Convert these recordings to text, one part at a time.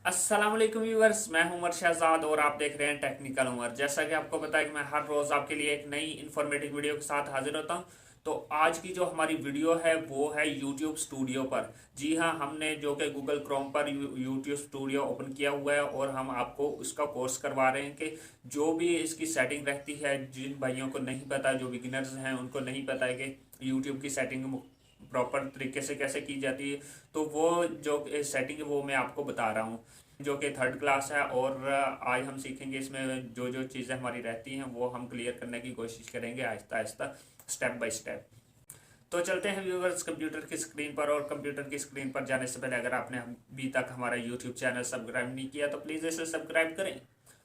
अस्सलाम वालेकुम व्यूअर्स, मैं हूं उमर शहजाद और आप देख रहे हैं टेक्निकल उमर। जैसा कि आपको पता है कि मैं हर रोज़ आपके लिए एक नई इन्फॉर्मेटिव वीडियो के साथ हाजिर होता हूं। तो आज की जो हमारी वीडियो है वो है यूट्यूब स्टूडियो पर। जी हाँ, हमने जो कि गूगल क्रोम पर यूट्यूब स्टूडियो ओपन किया हुआ है और हम आपको उसका कोर्स करवा रहे हैं कि जो भी इसकी सेटिंग रहती है, जिन भाइयों को नहीं पता, जो बिगिनर्स हैं उनको नहीं पता है कि यूट्यूब की सेटिंग प्रॉपर तरीके से कैसे की जाती है, तो वो जो सेटिंग है वो मैं आपको बता रहा हूँ, जो कि थर्ड क्लास है। और आज हम सीखेंगे इसमें जो जो चीज़ें हमारी रहती हैं वो हम क्लियर करने की कोशिश करेंगे Aahista Aahista, step by step. तो चलते हैं व्यूवर्स कंप्यूटर की स्क्रीन पर। और कंप्यूटर की स्क्रीन पर जाने से पहले अगर आपने अभी तक हमारा यूट्यूब चैनल सब्सक्राइब नहीं किया तो प्लीज़ इसे सब्सक्राइब करें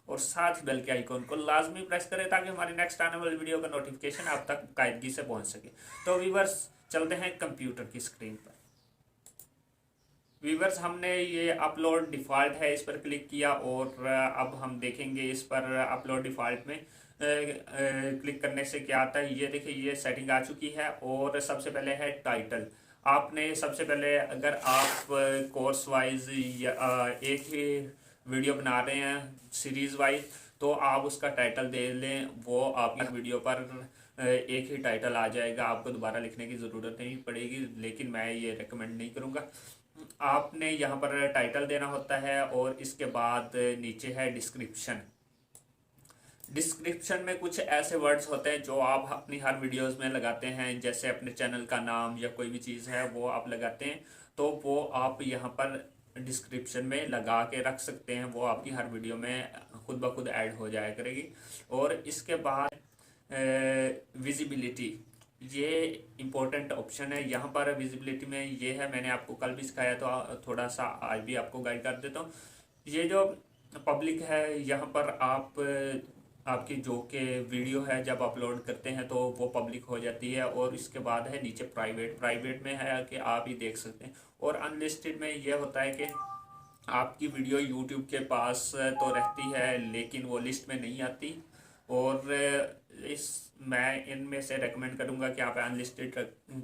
और साथ ही बेल के आइकॉन को लाजमी प्रेस करें ताकि हमारी नेक्स्ट आने वाली वीडियो का नोटिफिकेशन आप तक कायदगी से पहुंच सके। तो व्यूवर्स चलते हैं कंप्यूटर की स्क्रीन पर। वीवर्स, हमने ये अपलोड डिफ़ॉल्ट है, इस पर क्लिक किया और अब हम देखेंगे इस पर अपलोड डिफ़ॉल्ट में क्लिक करने से क्या आता है। ये देखिए, ये सेटिंग आ चुकी है। और सबसे पहले है टाइटल। आपने सबसे पहले, अगर आप कोर्स वाइज या एक ही वीडियो बना रहे हैं सीरीज़ वाइज, तो आप उसका टाइटल दे लें। वो आपकी वीडियो पर एक ही टाइटल आ जाएगा, आपको दोबारा लिखने की ज़रूरत नहीं पड़ेगी, लेकिन मैं ये रेकमेंड नहीं करूँगा। आपने यहाँ पर टाइटल देना होता है और इसके बाद नीचे है डिस्क्रिप्शन। डिस्क्रिप्शन में कुछ ऐसे वर्ड्स होते हैं जो आप अपनी हर वीडियोस में लगाते हैं, जैसे अपने चैनल का नाम या कोई भी चीज़ है वो आप लगाते हैं, तो वो आप यहाँ पर डिस्क्रिप्शन में लगा के रख सकते हैं। वो आपकी हर वीडियो में खुद ब खुद ऐड हो जाया करेगी। और इसके बाद विजिबिलिटी, ये इम्पोर्टेंट ऑप्शन है। यहाँ पर विजिबिलिटी में ये है, मैंने आपको कल भी सिखाया तो थोड़ा सा आज भी आपको गाइड कर देता हूँ। ये जो पब्लिक है, यहाँ पर आपकी जो कि वीडियो है जब अपलोड करते हैं तो वो पब्लिक हो जाती है। और इसके बाद है नीचे प्राइवेट। प्राइवेट में है कि आप ही देख सकते हैं। और अनलिस्टेड में ये होता है कि आपकी वीडियो यूट्यूब के पास तो रहती है लेकिन वो लिस्ट में नहीं आती। और इस मैं इनमें से रेकमेंड करूंगा कि आप अनलिस्टेड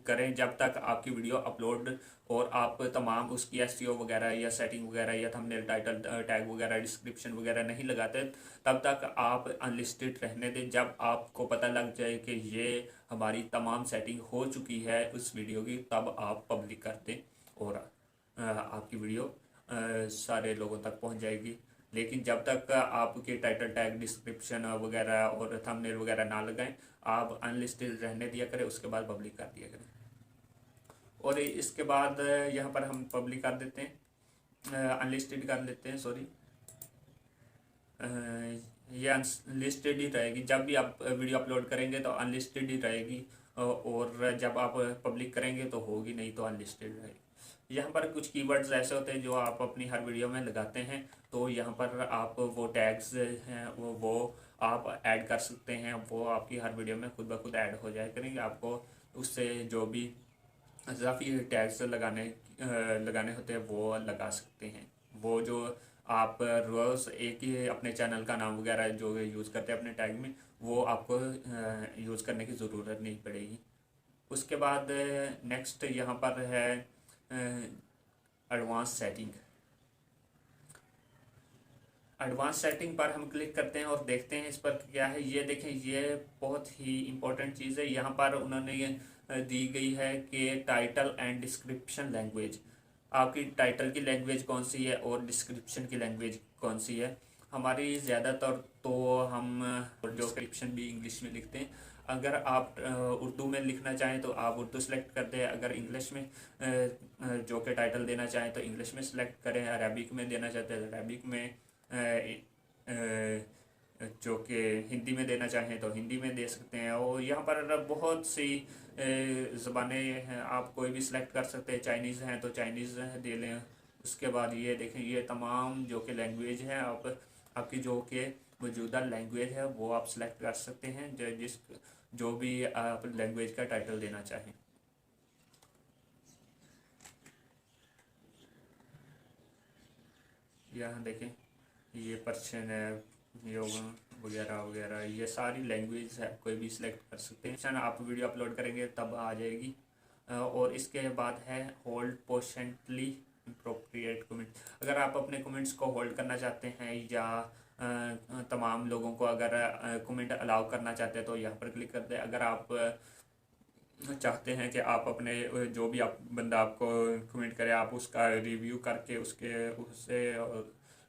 करें जब तक आपकी वीडियो अपलोड और आप तमाम उसकी एसईओ वगैरह या सेटिंग वगैरह या थंबनेल टाइटल टैग वगैरह डिस्क्रिप्शन वगैरह नहीं लगाते, तब तक आप अनलिस्टेड रहने दें। जब आपको पता लग जाए कि ये हमारी तमाम सेटिंग हो चुकी है उस वीडियो की, तब आप पब्लिक कर दें और आपकी वीडियो सारे लोगों तक पहुंच जाएगी। लेकिन जब तक आपके टाइटल टैग डिस्क्रिप्शन वगैरह और थंबनेल वगैरह ना लगाएं, आप अनलिस्टेड रहने दिया करें, उसके बाद पब्लिक कर दिया करें। और इसके बाद यहाँ पर हम पब्लिक कर देते हैं, अनलिस्टेड कर लेते हैं, सॉरी। ये अनलिस्टेड ही रहेगी। जब भी आप वीडियो अपलोड करेंगे तो अनलिस्टेड ही रहेगी, और जब आप पब्लिक करेंगे तो होगी नहीं, तो अनलिस्टेड रहेगी। यहाँ पर कुछ कीवर्ड्स ऐसे होते हैं जो आप अपनी हर वीडियो में लगाते हैं, तो यहाँ पर आप वो टैग्स हैं वो आप ऐड कर सकते हैं। वो आपकी हर वीडियो में खुद ब खुद ऐड हो जाए करेंगे। आपको उससे जो भी इजाफी टैग्स लगाने होते हैं वो लगा सकते हैं। वो जो आप रोज़ एक ही अपने चैनल का नाम वगैरह जो यूज़ करते हैं अपने टैग में, वो आपको यूज़ करने की ज़रूरत नहीं पड़ेगी। उसके बाद नेक्स्ट यहाँ पर है एडवांस सेटिंग। एडवांस सेटिंग पर हम क्लिक करते हैं और देखते हैं इस पर क्या है। ये देखें, ये बहुत ही इम्पोर्टेंट चीज़ है। यहाँ पर उन्होंने ये दी गई है कि टाइटल एंड डिस्क्रिप्शन लैंग्वेज, आपकी टाइटल की लैंग्वेज कौन सी है और डिस्क्रिप्शन की लैंग्वेज कौन सी है। हमारी ज़्यादातर तो हम जो डिस्क्रिप्शन भी इंग्लिश में लिखते हैं। अगर आप उर्दू में लिखना चाहें तो आप उर्दू सेलेक्ट कर दें। अगर इंग्लिश में जो कि टाइटल देना चाहें तो इंग्लिश में सेलेक्ट करें। अरबिक में देना चाहते हैं अरबिक में, जो कि हिंदी में देना चाहें तो हिंदी में दे सकते हैं। और यहाँ पर बहुत सी ज़बानें हैं, आप कोई भी सिलेक्ट कर सकते हैं। चाइनीज़ हैं तो चाइनीज़ दे लें। उसके बाद ये देखें, ये तमाम जो कि लैंग्वेज हैं, आपकी जो कि मौजूदा लैंग्वेज है वो आप सिलेक्ट कर सकते हैं, जो भी आप लैंग्वेज का टाइटल देना चाहें। यहाँ देखें, ये पर्शियन है, योगा वगैरह वगैरह, ये सारी लैंग्वेज है, कोई भी सिलेक्ट कर सकते हैं। आप वीडियो अपलोड करेंगे तब आ जाएगी। और इसके बाद है होल्ड पोशेंटली इनअप्रोप्रिएट कमेंट, अगर आप अपने कमेंट्स को होल्ड करना चाहते हैं या तमाम लोगों को अगर कमेंट अलाउ करना चाहते हैं तो यहाँ पर क्लिक कर दें। अगर आप चाहते हैं कि आप अपने जो भी आप बंदा आपको कमेंट करे आप उसका रिव्यू करके उससे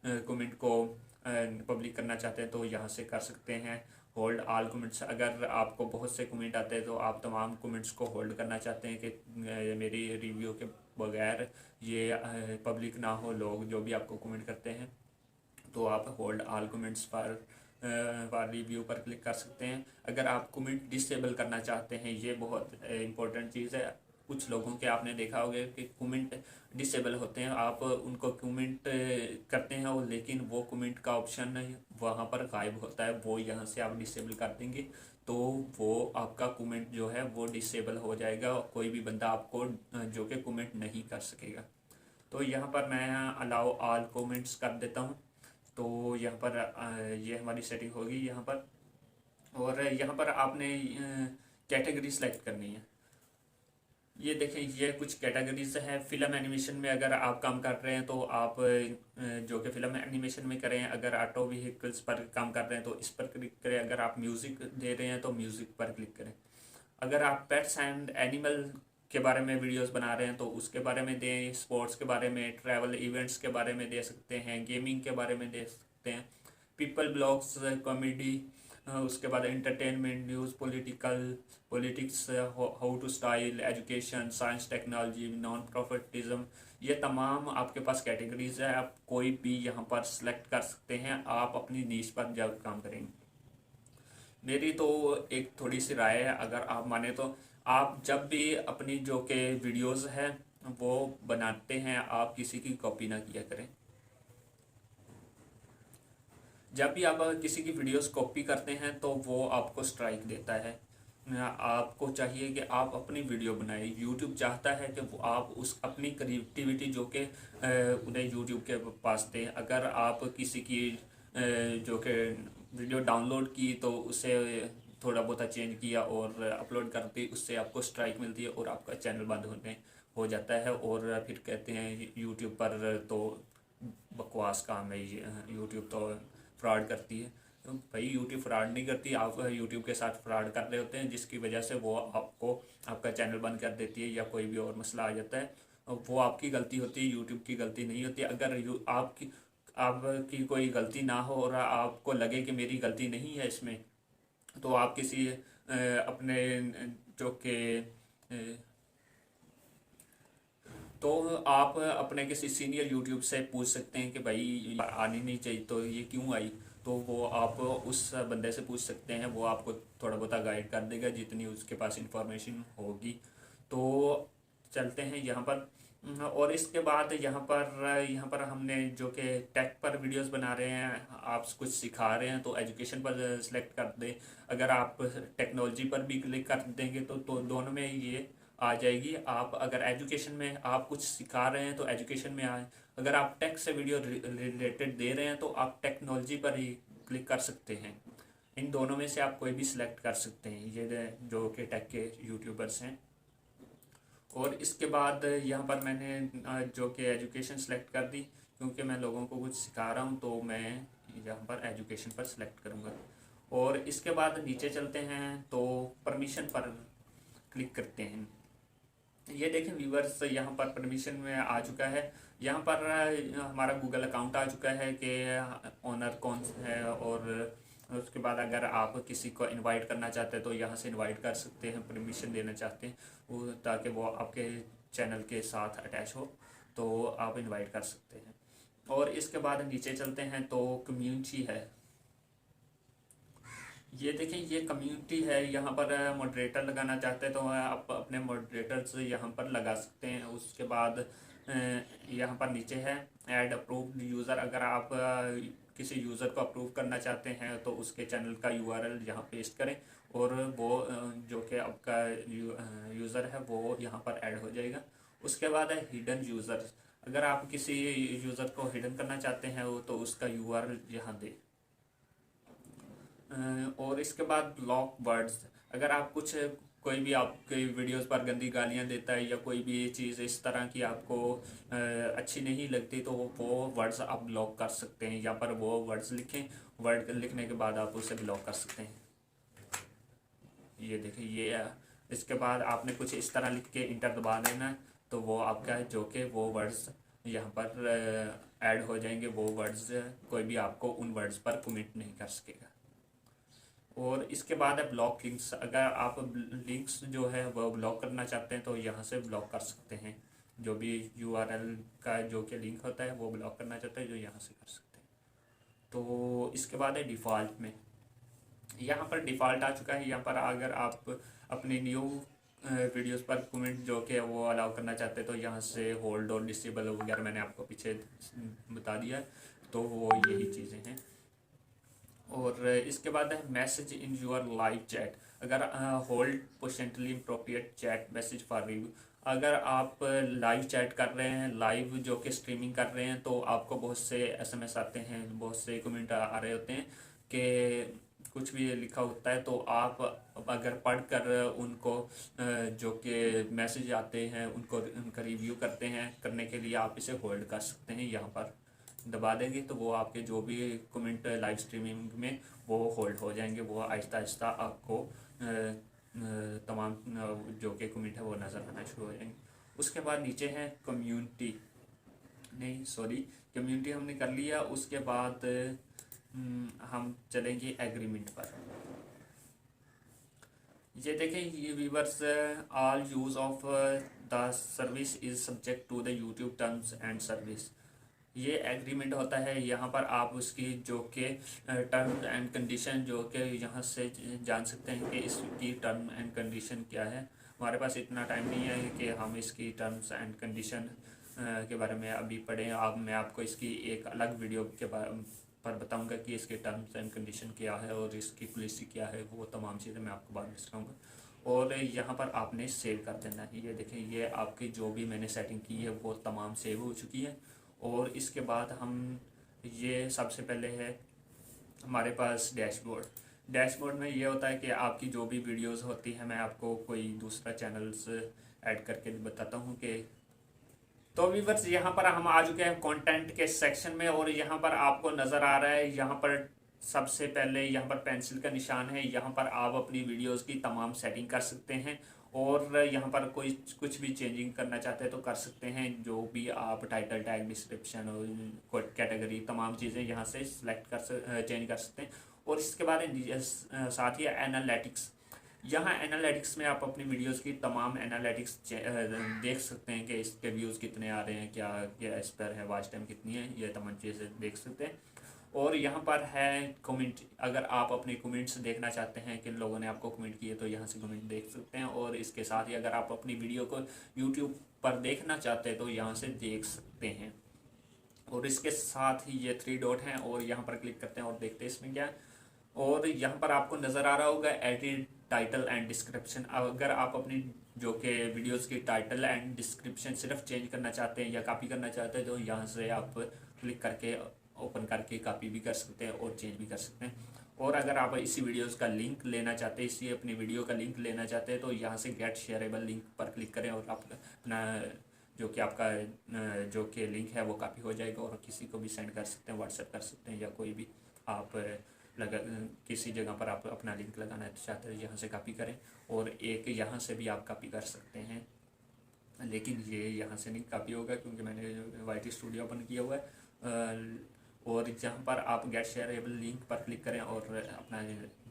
कमेंट को पब्लिक करना चाहते हैं तो यहाँ से कर सकते हैं होल्ड ऑल कमेंट्स। अगर आपको बहुत से कमेंट आते हैं तो आप तमाम कमेंट्स को होल्ड करना चाहते हैं कि मेरी रिव्यू के बगैर ये पब्लिक ना हो, लोग जो भी आपको कमेंट करते हैं, तो आप होल्ड ऑल कमेंट्स पर रिव्यू पर क्लिक कर सकते हैं। अगर आप कमेंट डिसेबल करना चाहते हैं, ये बहुत इंपॉर्टेंट चीज़ है। कुछ लोगों के आपने देखा होगा कि कमेंट डिसेबल होते हैं, आप उनको कमेंट करते हैं और लेकिन वो कमेंट का ऑप्शन वहाँ पर गायब होता है, वो यहाँ से आप डिसेबल कर देंगे तो वो आपका कमेंट जो है वो डिसेबल हो जाएगा, कोई भी बंदा आपको जो कि कमेंट नहीं कर सकेगा। तो यहाँ पर मैं अलाउ ऑल कमेंट्स कर देता हूँ। तो यहाँ पर ये हमारी सेटिंग होगी यहाँ पर। और यहाँ पर आपने कैटेगरी सेलेक्ट करनी है। ये देखें, ये कुछ कैटेगरीज हैं। फिल्म एनिमेशन में अगर आप काम कर रहे हैं तो आप जो कि फिल्म एनिमेशन में करें। अगर ऑटो व्हीकल्स पर काम कर रहे हैं तो इस पर क्लिक करें। अगर आप म्यूज़िक दे रहे हैं तो म्यूज़िक पर क्लिक करें। अगर आप पेट्स एंड एनिमल के बारे में वीडियोस बना रहे हैं तो उसके बारे में दें। स्पोर्ट्स के बारे में, ट्रैवल इवेंट्स के बारे में दे सकते हैं, गेमिंग के बारे में दे सकते हैं, पीपल ब्लॉग्स, कॉमेडी, उसके बाद entertainment, news, politics, how to style, education, science, technology, non profitism. ये तमाम आपके पास कैटेगरीज है। आप कोई भी यहाँ पर सिलेक्ट कर सकते हैं, आप अपनी नीश पर जब काम करेंगे। मेरी तो एक थोड़ी सी राय है, अगर आप माने तो आप जब भी अपनी जो के वीडियोस हैं वो बनाते हैं आप किसी की कॉपी ना किया करें। जब भी आप किसी की वीडियोस कॉपी करते हैं तो वो आपको स्ट्राइक देता है। आपको चाहिए कि आप अपनी वीडियो बनाएं। यूट्यूब चाहता है कि वो आप उस अपनी क्रिएटिविटी जो कि उन्हें यूट्यूब के पास दें। अगर आप किसी की जो कि वीडियो डाउनलोड की तो उसे थोड़ा बहुत चेंज किया और अपलोड कर दी, उससे आपको स्ट्राइक मिलती है और आपका चैनल बंद होने हो जाता है। और फिर कहते हैं यूट्यूब पर तो बकवास काम है, ये यूट्यूब तो फ्रॉड करती है। तो भाई यूट्यूब फ्रॉड नहीं करती, आप यूट्यूब के साथ फ्रॉड कर रहे होते हैं जिसकी वजह से वो आपको आपका चैनल बंद कर देती है या कोई भी और मसला आ जाता है। वो आपकी गलती होती है, यूट्यूब की गलती नहीं होती। अगर आपकी कोई गलती ना हो और आपको लगे कि मेरी गलती नहीं है इसमें, तो आप किसी अपने जो कि तो आप अपने किसी सीनियर यूट्यूब से पूछ सकते हैं कि भाई ये आनी नहीं चाहिए तो ये क्यों आई। तो वो आप उस बंदे से पूछ सकते हैं, वो आपको थोड़ा बहुत गाइड कर देगा जितनी उसके पास इंफॉर्मेशन होगी। तो चलते हैं यहाँ पर। और इसके बाद यहाँ पर हमने जो कि टेक पर वीडियोस बना रहे हैं, आप कुछ सिखा रहे हैं तो एजुकेशन पर सिलेक्ट कर दें। अगर आप टेक्नोलॉजी पर भी क्लिक कर देंगे तो दोनों में ये आ जाएगी। आप अगर एजुकेशन में आप कुछ सिखा रहे हैं तो एजुकेशन में आए। अगर आप टेक से वीडियो रिलेटेड दे रहे हैं तो आप टेक्नोलॉजी पर ही क्लिक कर सकते हैं। इन दोनों में से आप कोई भी सिलेक्ट कर सकते हैं, ये जो कि टेक के यूट्यूबर्स हैं। और इसके बाद यहाँ पर मैंने जो कि एजुकेशन सेलेक्ट कर दी, क्योंकि मैं लोगों को कुछ सिखा रहा हूँ तो मैं यहाँ पर एजुकेशन पर सिलेक्ट करूँगा। और इसके बाद नीचे चलते हैं तो परमिशन पर क्लिक करते हैं। ये देखें व्यूवर्स, यहाँ पर परमिशन में आ चुका है। यहाँ पर हमारा गूगल अकाउंट आ चुका है कि ओनर कौन है। और उसके बाद अगर आप किसी को इनवाइट करना चाहते हैं तो यहाँ से इनवाइट कर सकते हैं, परमिशन देना चाहते हैं वो, ताकि वो आपके चैनल के साथ अटैच हो तो आप इनवाइट कर सकते हैं। और इसके बाद नीचे चलते हैं तो कम्युनिटी है। ये देखें, ये कम्युनिटी है। यहाँ पर मॉडरेटर लगाना चाहते हैं तो आप अपने मॉडरेटर्स यहाँ पर लगा सकते हैं। उसके बाद यहाँ पर नीचे है ऐड अप्रूव्ड यूज़र। अगर आप किसी यूज़र को अप्रूव करना चाहते हैं तो उसके चैनल का यूआरएल यहाँ पेस्ट करें और वो जो कि आपका यूज़र है वो यहाँ पर ऐड हो जाएगा। उसके बाद है हिडन यूज़र। अगर आप किसी यूज़र को हिडन करना चाहते हैं तो उसका यूआरएल यहाँ दें। और इसके बाद ब्लॉक वर्ड्स। अगर आप कुछ कोई भी आपके वीडियोस पर गंदी गालियां देता है या कोई भी चीज़ इस तरह की आपको अच्छी नहीं लगती, तो वो वर्ड्स आप ब्लॉक कर सकते हैं। यहाँ पर वो वर्ड्स लिखें, वर्ड लिखने के बाद आप उसे ब्लॉक कर सकते हैं। ये देखिए, ये इसके बाद आपने कुछ इस तरह लिख के इंटर दबा देना है, तो वो आपका है जो कि वो वर्ड्स यहाँ पर ऐड हो जाएंगे। वो वर्ड्स कोई भी आपको उन वर्ड्स पर कमेंट नहीं कर सकेगा। और इसके बाद है ब्लॉक लिंक्स। अगर आप लिंक्स जो है वो ब्लॉक करना चाहते हैं तो यहाँ से ब्लॉक कर सकते हैं। जो भी यूआरएल का जो कि लिंक होता है वो ब्लॉक करना चाहते हैं, जो यहाँ से कर सकते हैं। तो इसके बाद है डिफ़ॉल्ट में। यहाँ पर डिफ़ॉल्ट आ चुका है। यहाँ पर अगर आप अपनी न्यू वीडियोस पर कमेंट जो कि वो अलाउ करना चाहते हैं, तो यहाँ से होल्ड और डिसेबल वगैरह मैंने आपको पीछे बता दिया है, तो वो यही चीज़ें हैं। और इसके बाद है message in your live chat. अगर hold potentially appropriate chat message for review. अगर आप लाइव चैट कर रहे हैं, लाइव जो कि स्ट्रीमिंग कर रहे हैं, तो आपको बहुत से एसएमएस आते हैं, बहुत से कमेंट आ रहे होते हैं कि कुछ भी लिखा होता है, तो आप अगर पढ़कर उनको जो कि मैसेज आते हैं उनको उनका रिव्यू करते हैं, करने के लिए आप इसे होल्ड कर सकते हैं। यहाँ पर दबा देंगे तो वो आपके जो भी कमेंट लाइव स्ट्रीमिंग में वो होल्ड हो जाएंगे। वो आहिस्ता आहिस्ता आपको तमाम जो कि कमेंट है वो नज़र आना शुरू हो जाएंगे। उसके बाद नीचे है कम्युनिटी, नहीं सॉरी, कम्युनिटी हमने कर लिया। उसके बाद हम चलेंगे एग्रीमेंट पर। ये देखें, ये viewers, all use of the service is subject to the YouTube terms and service. ये एग्रीमेंट होता है। यहाँ पर आप उसकी जो कि टर्म एंड कंडीशन जो कि यहाँ से जान सकते हैं कि इसकी टर्म एंड कंडीशन क्या है। हमारे पास इतना टाइम नहीं है कि हम इसकी टर्म्स एंड कंडीशन के बारे में अभी पढ़ें। अब मैं आपको इसकी एक अलग वीडियो के पर बताऊंगा कि इसके टर्म्स एंड कंडीशन क्या है और इसकी पॉलिसी क्या है। वो तमाम चीज़ें मैं आपको बाद में सिखाऊंगा। और यहाँ पर आपने सेव कर देना है। ये देखें, ये आपकी जो भी मैंने सेटिंग की है वो तमाम सेव हो चुकी है। और इसके बाद हम ये सबसे पहले है हमारे पास डैशबोर्ड। डैशबोर्ड में ये होता है कि आपकी जो भी वीडियोस होती है, मैं आपको कोई दूसरा चैनल्स ऐड करके बताता हूँ कि तो व्यूअर्स, यहाँ पर हम आ चुके हैं कंटेंट के सेक्शन में। और यहाँ पर आपको नज़र आ रहा है, यहाँ पर सबसे पहले यहाँ पर पेंसिल का निशान है। यहाँ पर आप अपनी वीडियोस की तमाम सेटिंग कर सकते हैं। और यहाँ पर कोई कुछ भी चेंजिंग करना चाहते हैं तो कर सकते हैं। जो भी आप टाइटल टैग, डिस्क्रिप्शन और कैटेगरी, तमाम चीज़ें यहाँ से सिलेक्ट चेंज कर सकते हैं। और इसके बाद साथ ही एनालिटिक्स। यहाँ एनालिटिक्स में आप अपनी वीडियोस की तमाम एनालिटिक्स देख सकते हैं कि इसके व्यूज़ कितने आ रहे हैं, क्या क्या इस पर है, वॉच टाइम कितनी है, ये तमाम चीज़ें देख सकते हैं। और यहाँ पर है कमेंट। अगर आप अपने कमेंट्स देखना चाहते हैं कि लोगों ने आपको कमेंट किए, तो यहाँ से कमेंट देख सकते हैं। और इसके साथ ही अगर आप अपनी वीडियो को यूट्यूब पर देखना चाहते हैं तो यहाँ से देख सकते हैं। और इसके साथ ही ये 3 डॉट हैं और यहाँ पर क्लिक करते हैं और देखते हैं इसमें क्या है। और यहाँ पर आपको नज़र आ रहा होगा एडिट टाइटल एंड डिस्क्रिप्शन। अगर आप अपनी जो कि वीडियोस की टाइटल एंड डिस्क्रिप्शन सिर्फ चेंज करना चाहते हैं या कॉपी करना चाहते हैं, तो यहाँ से आप क्लिक करके ओपन करके कॉपी भी कर सकते हैं और चेंज भी कर सकते हैं। और अगर आप इसी वीडियोस का लिंक लेना चाहते हैं, इसी अपनी वीडियो का लिंक लेना चाहते हैं, तो यहाँ से गेट शेयरेबल लिंक पर क्लिक करें और आप अपना जो कि आपका जो कि लिंक है वो कॉपी हो जाएगा और किसी को भी सेंड कर सकते हैं, व्हाट्सएप कर सकते हैं, या कोई भी आप किसी जगह पर आप अपना लिंक लगाना चाहते हैं, यहाँ से कॉपी करें। और एक यहाँ से भी आप कॉपी कर सकते हैं, लेकिन ये यहाँ से नहीं कॉपी होगा क्योंकि मैंने वाईटी स्टूडियो ओपन किया हुआ है। और जहाँ पर आप गेट शेयरेबल लिंक पर क्लिक करें और अपना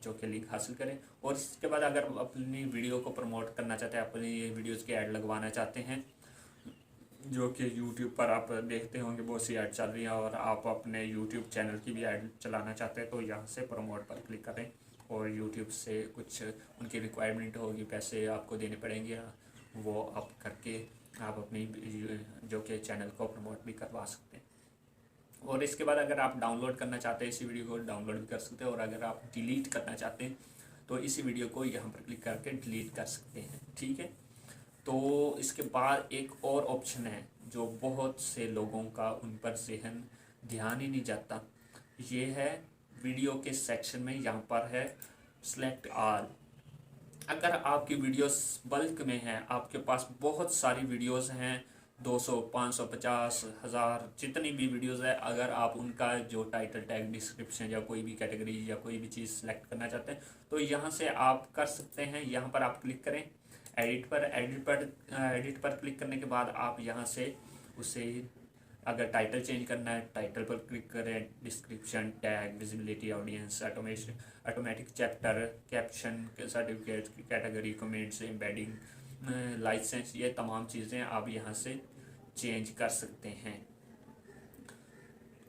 जो कि लिंक हासिल करें। और इसके बाद अगर अपनी वीडियो को प्रमोट करना चाहते हैं, अपनी वीडियोज़ के ऐड लगवाना चाहते हैं, जो कि YouTube पर आप देखते होंगे बहुत सी ऐड चल रही हैं, और आप अपने YouTube चैनल की भी ऐड चलाना चाहते हैं, तो यहाँ से प्रमोट पर क्लिक करें। और YouTube से कुछ उनकी रिक्वायरमेंट होगी, पैसे आपको देने पड़ेंगे, वो आप करके आप अपनी जो कि चैनल को प्रमोट भी करवा सकते हैं। और इसके बाद अगर आप डाउनलोड करना चाहते हैं इसी वीडियो को, डाउनलोड भी कर सकते हैं। और अगर आप डिलीट करना चाहते हैं तो इसी वीडियो को यहाँ पर क्लिक करके डिलीट कर सकते हैं, ठीक है। तो इसके बाद एक और ऑप्शन है जो बहुत से लोगों का उन पर ज़हन ध्यान ही नहीं जाता। ये है वीडियो के सेक्शन में, यहाँ पर है सेलेक्ट ऑल। अगर आपकी वीडियोस बल्क में है, आपके पास बहुत सारी वीडियोस हैं, 200 500 50 हज़ार जितनी भी वीडियोस है, अगर आप उनका जो टाइटल टैग, डिस्क्रिप्शन या कोई भी कैटेगरी या कोई भी चीज़ सेलेक्ट करना चाहते हैं तो यहाँ से आप कर सकते हैं। यहाँ पर आप क्लिक करें एडिट पर क्लिक करने के बाद आप यहाँ से उसे, अगर टाइटल चेंज करना है टाइटल पर क्लिक करें, description, tag, visibility, audience, automatic chapter, caption, certificate, category, comments, embedding, licence, ये तमाम चीज़ें आप यहाँ से चेंज कर सकते हैं।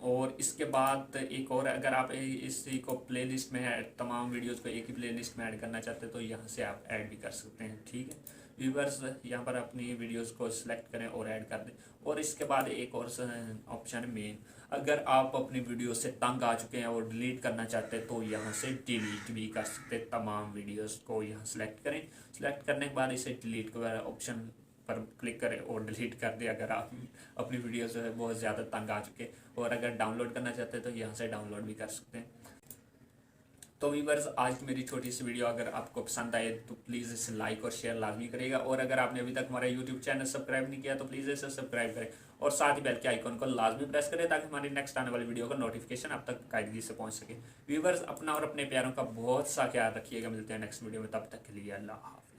और इसके बाद एक और, अगर आप इसी को प्लेलिस्ट में ऐड, तमाम वीडियोस को एक ही प्लेलिस्ट में ऐड करना चाहते हैं तो यहाँ से आप ऐड भी कर सकते हैं। ठीक है व्यूवर्स, यहाँ पर अपनी वीडियोस को सिलेक्ट करें और ऐड कर दें। और इसके बाद एक और ऑप्शन है मेन, अगर आप अपनी वीडियो से तंग आ चुके हैं और डिलीट करना चाहते हैं तो यहाँ से डिलीट भी कर सकते हैं। तमाम वीडियोस को यहाँ सेलेक्ट करें, सेलेक्ट करने के बाद इसे डिलीट का ऑप्शन पर क्लिक करें और डिलीट कर दें अगर आप अपनी वीडियो से बहुत ज़्यादा तंग आ चुके। और अगर डाउनलोड करना चाहते हैं तो यहाँ से डाउनलोड भी कर सकते हैं। तो व्यूअर्स, आज की मेरी छोटी सी वीडियो अगर आपको पसंद आए तो प्लीज़ इसे लाइक और शेयर लाजमी करिएगा। और अगर आपने अभी तक हमारा यूट्यूब चैनल सब्सक्राइब नहीं किया तो प्लीज़ इसे सब्सक्राइब करें और साथ ही बेल के आइकन को लाजमी प्रेस करें ताकि हमारी नेक्स्ट आने वाली वीडियो का नोटिफिकेशन आप तक कायदगी से पहुँच सके। व्यूअर्स, अपना और अपने प्यारों का बहुत सा ख्याल रखिएगा। मिलते हैं नेक्स्ट वीडियो में, तब तक के लिए अल्लाह हाफ़िज़।